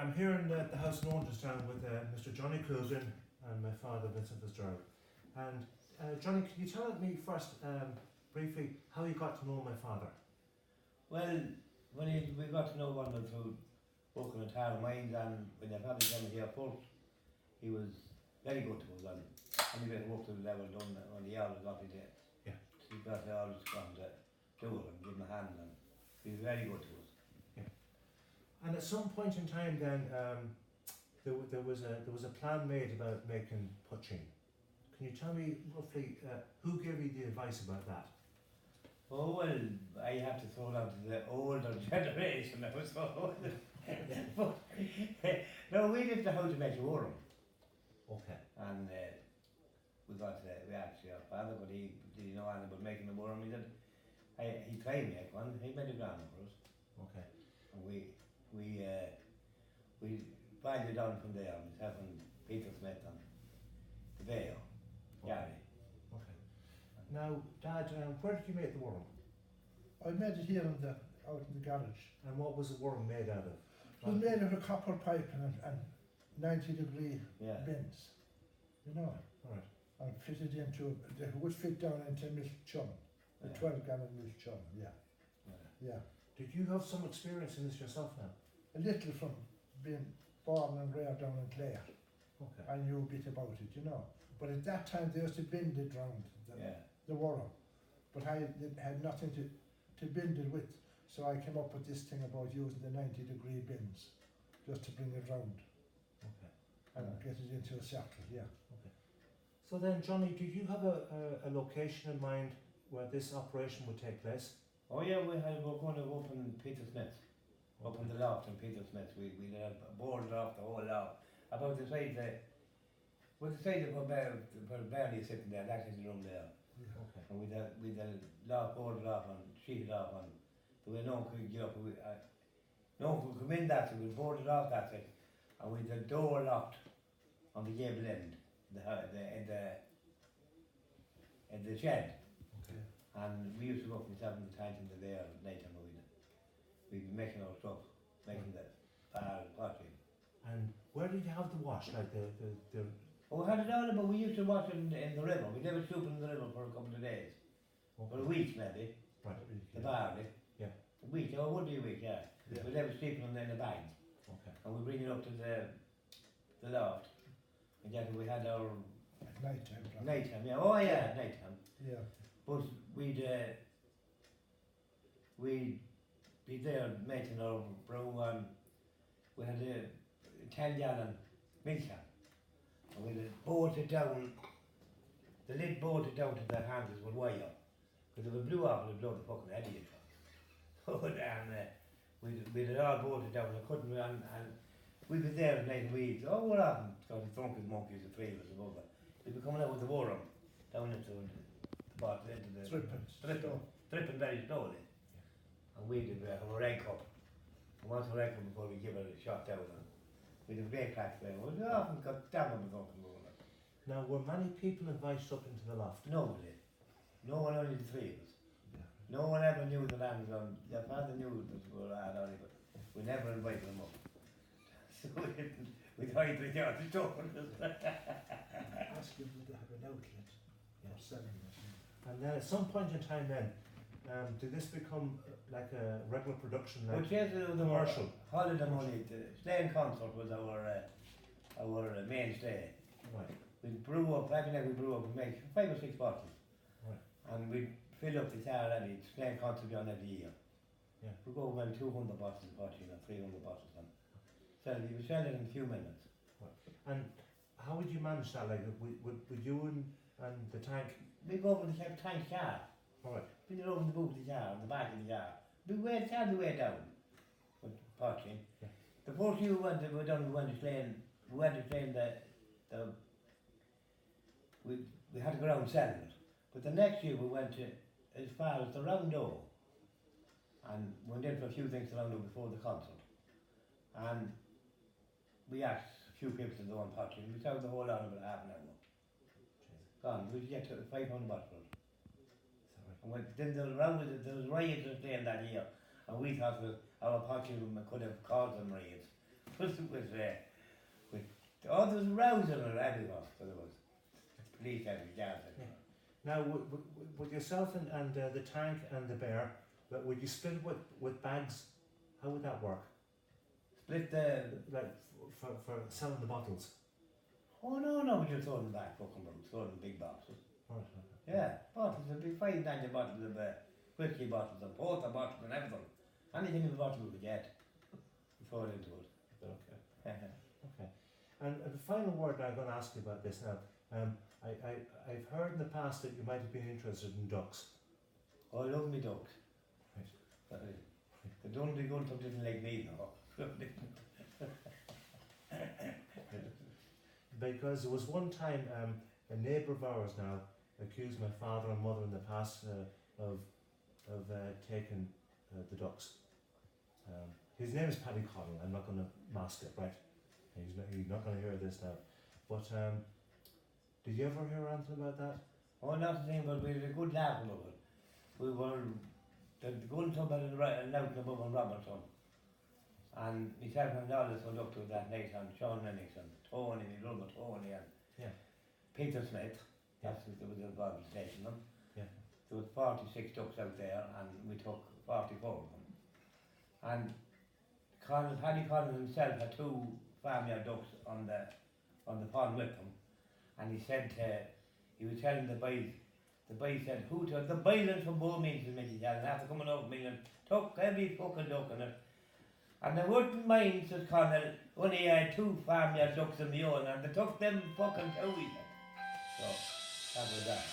I'm here at the house in Orangestown with Mr. Johnny Coogan and my father, Vincent Fitzgerald. And Johnny, can you tell me first, briefly, how you got to know my father? Well, we got to know one another through working at Town Mines, and when your father came here first, he was very good to us, and any bit of work to the level done on the hours that he did. Yeah. He got the hours to come to do it and give him a hand, and he was very good to us. Yeah. And at some point in time then, there was a plan made about making Poteen. Can you tell me roughly who gave you the advice about that? Oh well, I have to throw down to the older generation. I was so old. But no, we didn't know how to make a worm. Okay. And we actually our father, but he didn't know anything about making a worm. He tried to make one. He made a ground for us. Okay. And we piled it down from there. Myself and Peter Smith and the Vale, Gary. Okay. Now, Dad, where did you make the worm? I made it here out in the garage. And what was the worm made out of? It was made of a copper pipe and 90-degree Yeah. bends, you know, Right. and fitted into, they would fit down into a milk chum, a Yeah. 12-gallon milk chum, yeah, Yeah. yeah. Did you have some experience in this yourself now? A little from being born and reared down in Clare. Okay. I knew a bit about it, you know. But at that time they used to bend it round, the worm. But I had nothing to bend it with, so I came up with this thing about using the 90-degree bends, just to bring it round Okay. and get it into a circle, yeah. Okay. So then, Johnny, did you have a location in mind where this operation would take place? Oh yeah, we're going to open Peter Smith. Up in the loft in Peter Smith. We had boarded off the whole loft. About the size of where Barney is sitting there, that is the room there. Yeah. Okay. And we'd a loft boarded off and sheeted off, and the way no one could get up. No one could come in that, so we boarded off that thing. And we'd a door locked on the gable end, in the shed. Okay. And we used to go from 7 to 10 into there at night time. We'd be making our stuff, making the bar and pottery. And where did you have the wash? Like the Well, we had it on, but we used to wash it in the river. We never stooped in the river for a couple of days. For a week maybe, Right. the barley. Yeah. A week, oh, it would be a week, yeah. Yeah. We never sleep in the bag. Okay. And we bring it up to the loft. And then we had our At night time. night time, yeah. Oh yeah, at night time. Yeah. But we'd be there making our brew, and we had a 10-gallon milk can. And we'd bolt it down, the lid bolted down to the handles with wire. Because if it blew off, it would blow the fucking head of it. And we'd it all bolted down, I couldn't, and we'd be there at night and we'd, oh, what happened? Because the drunk as monkeys, the three of us above it. We'd be coming out with the worm down into the bottom, into the dripping very slowly. And we'd have a egg cup. And once a egg cup before we give it a shot down, and we'd have great cracks there. We'd often got damn on the drunken roller. Now, were many people invited up into the loft? Nobody. No one, only the three of us. Yeah. No one ever knew the land was on. Your father knew that we were at only, but we never invited them up. So we'd hide the yard door. Ask them to have an outlet for selling it. And then at some point in time then, did this become like a regular production? Like But yes, the commercial? holiday money, the sleighing concert was our mainstay. Right. We'd brew up, every night we brew up, we'd make 5 or 6 bottles. Right. And we'd fill up the car every, sleighing concert be on every year. Yeah. We'd go maybe 200 bottles of pottery and 300 bottles and we would sell it in a few minutes. Right. And how would you manage that? Like, would you and the tank? We go over the tank car. All right. Bring it over the boot of the car, on the back of the car. We went the way down with pottery. Yeah. The first year we went to Slane, we had to go around selling it. But the next year we went to as far as the Roundel and went in for a few things to Roundel before the concert. And we asked a few people to do on pottery, and we sold the whole lot in about half an hour. Gone, we get to 500 bottles. And then there was riots in Slane that year, and we thought that our pottery could have caused them riots. But it was, oh, there was rows on it everywhere, so there was. Police every yard. Now, with yourself and the tank and the bear, but would you split it with bags? How would that work? Split the... Like for selling the bottles? Oh, no, we just throw them back, fucking them, throw them in big boxes. Right, okay. Yeah, bottles, there'd be 5 90 bottles of whiskey bottles and porter bottles and everything. Anything in the bottle we could get, we throw it into it. Okay. Okay. And the final word I'm going to ask you about this now. I've heard in the past that you might have been interested in ducks. Oh, I love me ducks. Right. They don't be good to didn't like me, no. Because there was one time a neighbour of ours now accused my father and mother in the past of taking the ducks. His name is Paddy Connell. I'm not going to mask it, right? He's not going to hear this now. But did you ever hear anything about that? Oh, not the thing, but we had a good laugh about it. We were going somewhere out above on Robertson. And myself and Alice went up to that night, and Sean Lennox and Tony, my brother Tony, and Peter Smith. That's who was involved in taking them. Yeah. There was 46 ducks out there, and we took 44 of them. And Paddy Connell himself had 2 farmyard ducks on the pond with him. And he said, he was telling the boys said, who took the violence from both means to me, and after coming over me and took every fucking duck in it. And they wouldn't mind, says Connell, only had 2 farmyard ducks of my own, and they took them fucking 2 weeks. So, that was that.